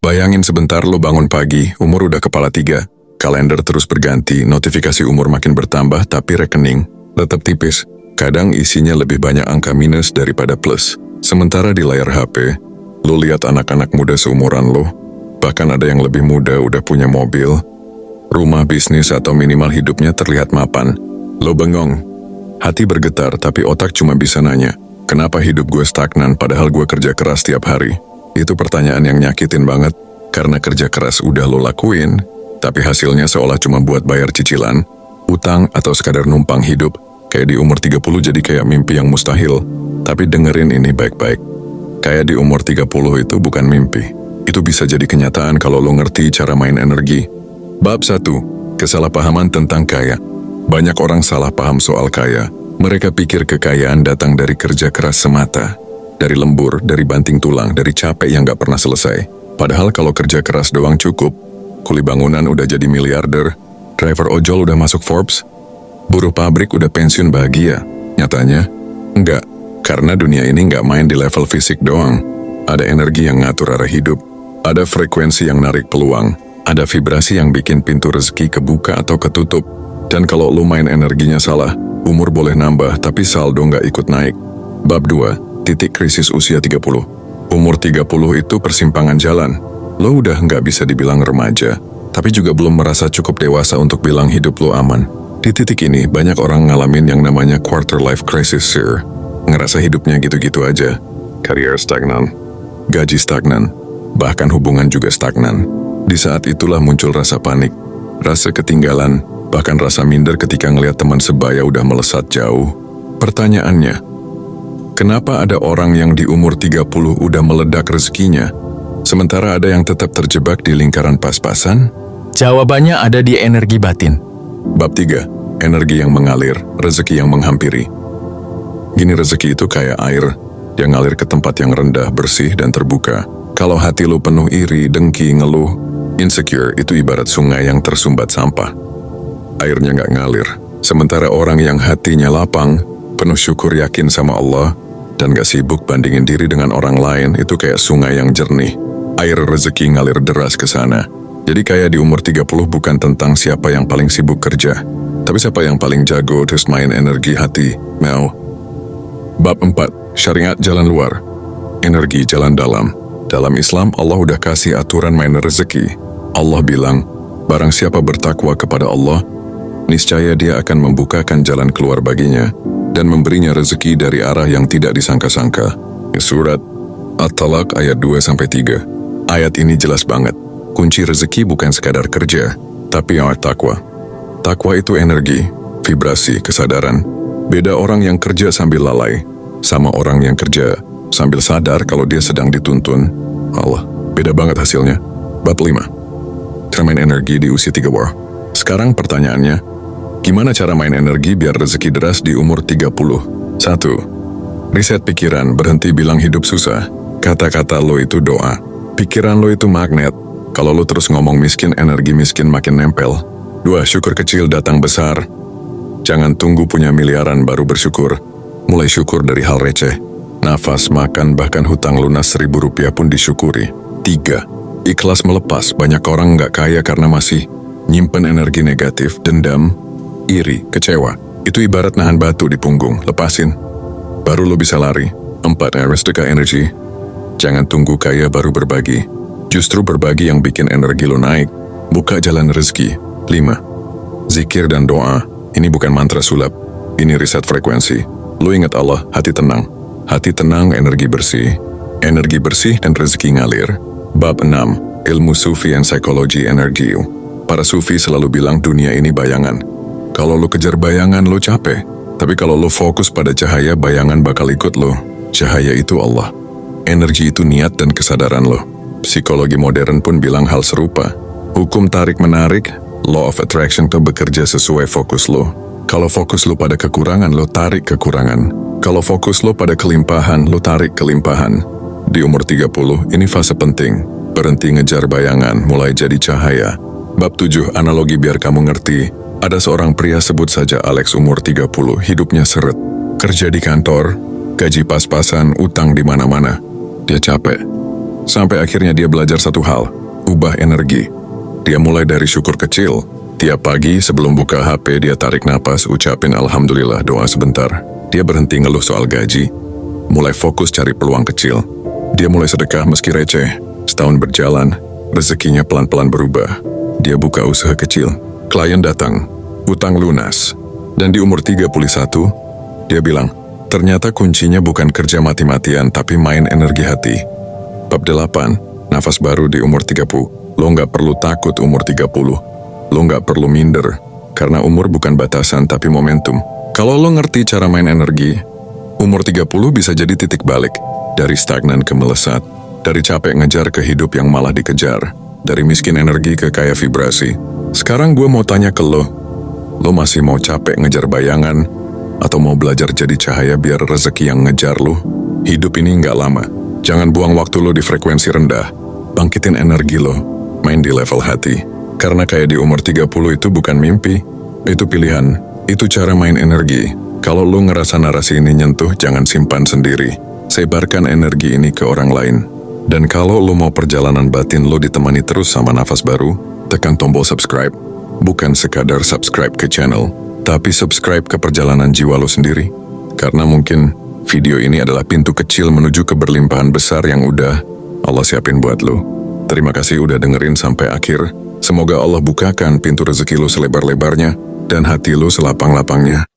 Bayangin sebentar lo bangun pagi, umur udah kepala 3, kalender terus berganti, notifikasi umur makin bertambah, tapi rekening tetap tipis. Kadang isinya lebih banyak angka minus daripada plus. Sementara di layar HP, lo lihat anak-anak muda seumuran lo, bahkan ada yang lebih muda udah punya mobil, rumah, bisnis, atau minimal hidupnya terlihat mapan. Lo bengong, hati bergetar, tapi otak cuma bisa nanya, kenapa hidup gue stagnan padahal gue kerja keras tiap hari? Itu pertanyaan yang nyakitin banget, karena kerja keras udah lo lakuin, tapi hasilnya seolah cuma buat bayar cicilan, utang, atau sekadar numpang hidup. Kayak di umur 30 jadi kayak mimpi yang mustahil. Tapi dengerin ini baik-baik. Kayak di umur 30 itu bukan mimpi. Itu bisa jadi kenyataan kalau lo ngerti cara main energi. Bab 1. Kesalahpahaman tentang kaya. Banyak orang salah paham soal kaya. Mereka pikir kekayaan datang dari kerja keras semata. Dari lembur, dari banting tulang, dari capek yang gak pernah selesai. Padahal kalau kerja keras doang cukup, kuli bangunan udah jadi miliarder, driver ojol udah masuk Forbes, buruh pabrik udah pensiun bahagia. Nyatanya, enggak. Karena dunia ini nggak main di level fisik doang. Ada energi yang ngatur arah hidup. Ada frekuensi yang narik peluang. Ada vibrasi yang bikin pintu rezeki kebuka atau ketutup. Dan kalau lu main energinya salah, umur boleh nambah tapi saldo nggak ikut naik. Bab 2. Titik krisis usia 30. Umur 30 itu persimpangan jalan. Lo udah nggak bisa dibilang remaja, tapi juga belum merasa cukup dewasa untuk bilang hidup lo aman. Di titik ini, banyak orang ngalamin yang namanya quarter life crisis, sir. Ngerasa hidupnya gitu-gitu aja. Karier stagnan, gaji stagnan, bahkan hubungan juga stagnan. Di saat itulah muncul rasa panik, rasa ketinggalan, bahkan rasa minder ketika ngelihat teman sebaya udah melesat jauh. Pertanyaannya, kenapa ada orang yang di umur 30 udah meledak rezekinya, sementara ada yang tetap terjebak di lingkaran pas-pasan? Jawabannya ada di energi batin. Bab 3. Energi yang mengalir, rezeki yang menghampiri. Gini, rezeki itu kayak air, dia ngalir ke tempat yang rendah, bersih, dan terbuka. Kalau hati lu penuh iri, dengki, ngeluh, insecure, itu ibarat sungai yang tersumbat sampah. Airnya nggak ngalir. Sementara orang yang hatinya lapang, penuh syukur, yakin sama Allah, dan gak sibuk bandingin diri dengan orang lain, itu kayak sungai yang jernih. Air rezeki ngalir deras ke sana. Jadi kayak di umur 30 bukan tentang siapa yang paling sibuk kerja, tapi siapa yang paling jago terus main energi hati. Mau. Bab 4. Syariat jalan luar. Energi jalan dalam. Dalam Islam, Allah udah kasih aturan main rezeki. Allah bilang, barang siapa bertakwa kepada Allah, niscaya dia akan membukakan jalan keluar baginya dan memberinya rezeki dari arah yang tidak disangka-sangka. Surat At-Talaq ayat 2-3. Ayat ini jelas banget. Kunci rezeki bukan sekadar kerja, tapi takwa. Takwa itu energi, vibrasi, kesadaran. Beda orang yang kerja sambil lalai, sama orang yang kerja sambil sadar kalau dia sedang dituntun. Allah, beda banget hasilnya. Bab 5. Cara main energi di usia 30. Sekarang pertanyaannya, gimana cara main energi biar rezeki deras di umur 30? 1. Riset pikiran, berhenti bilang hidup susah. Kata-kata lo itu doa. Pikiran lo itu magnet. Kalau lo terus ngomong miskin, energi miskin makin nempel. 2. Syukur kecil datang besar. Jangan tunggu punya miliaran baru bersyukur. Mulai syukur dari hal receh. Nafas, makan, bahkan hutang lunas Rp1.000 pun disyukuri. 3. Ikhlas melepas. Banyak orang nggak kaya karena masih nyimpen energi negatif, dendam, iri, kecewa. Itu ibarat nahan batu di punggung. Lepasin, baru lo bisa lari. 4. Aristocrat energy. Jangan tunggu kaya baru berbagi. Justru berbagi yang bikin energi lo naik. Buka jalan rezeki. 5. Zikir dan doa. Ini bukan mantra sulap. Ini riset frekuensi. Lo ingat Allah, hati tenang. Hati tenang, energi bersih. Energi bersih dan rezeki ngalir. Bab 6. Ilmu Sufi and Psychology Energy. Para Sufi selalu bilang dunia ini bayangan. Kalau lo kejar bayangan, lo capek. Tapi kalau lo fokus pada cahaya, bayangan bakal ikut lo. Cahaya itu Allah. Energi itu niat dan kesadaran lo. Psikologi modern pun bilang hal serupa. Hukum tarik-menarik, law of attraction tuh bekerja sesuai fokus lo. Kalau fokus lo pada kekurangan, lo tarik kekurangan. Kalau fokus lo pada kelimpahan, lo tarik kelimpahan. Di umur 30, ini fase penting. Berhenti ngejar bayangan, mulai jadi cahaya. Bab 7. Analogi biar kamu ngerti. Ada seorang pria, sebut saja Alex, umur 30, hidupnya seret. Kerja di kantor, gaji pas-pasan, utang di mana-mana. Dia capek. Sampai akhirnya dia belajar satu hal, ubah energi. Dia mulai dari syukur kecil. Tiap pagi sebelum buka HP dia tarik napas, ucapin Alhamdulillah, doa sebentar. Dia berhenti ngeluh soal gaji, mulai fokus cari peluang kecil. Dia mulai sedekah meski receh. Setahun berjalan, rezekinya pelan-pelan berubah. Dia buka usaha kecil, klien datang, utang lunas. Dan di umur 31, dia bilang, ternyata kuncinya bukan kerja mati-matian tapi main energi hati. Bab 8, nafas baru di umur 30. Lo nggak perlu takut umur 30. Lo nggak perlu minder, karena umur bukan batasan tapi momentum. Kalau lo ngerti cara main energi, umur 30 bisa jadi titik balik. Dari stagnan ke melesat, dari capek ngejar ke hidup yang malah dikejar, dari miskin energi ke kaya vibrasi. Sekarang gue mau tanya ke lo masih mau capek ngejar bayangan, atau mau belajar jadi cahaya biar rezeki yang ngejar lo? Hidup ini nggak lama, jangan buang waktu lo di frekuensi rendah. Bangkitin energi lo, main di level hati. Karena kayak di umur 30 itu bukan mimpi, itu pilihan, itu cara main energi. Kalau lo ngerasa narasi ini nyentuh, jangan simpan sendiri. Sebarkan energi ini ke orang lain. Dan kalau lo mau perjalanan batin lo ditemani terus sama nafas baru, tekan tombol subscribe. Bukan sekadar subscribe ke channel, tapi subscribe ke perjalanan jiwa lo sendiri. Karena mungkin video ini adalah pintu kecil menuju ke berlimpahan besar yang udah Allah siapin buat lo. Terima kasih udah dengerin sampai akhir. Semoga Allah bukakan pintu rezeki lo selebar-lebarnya dan hati lo selapang-lapangnya.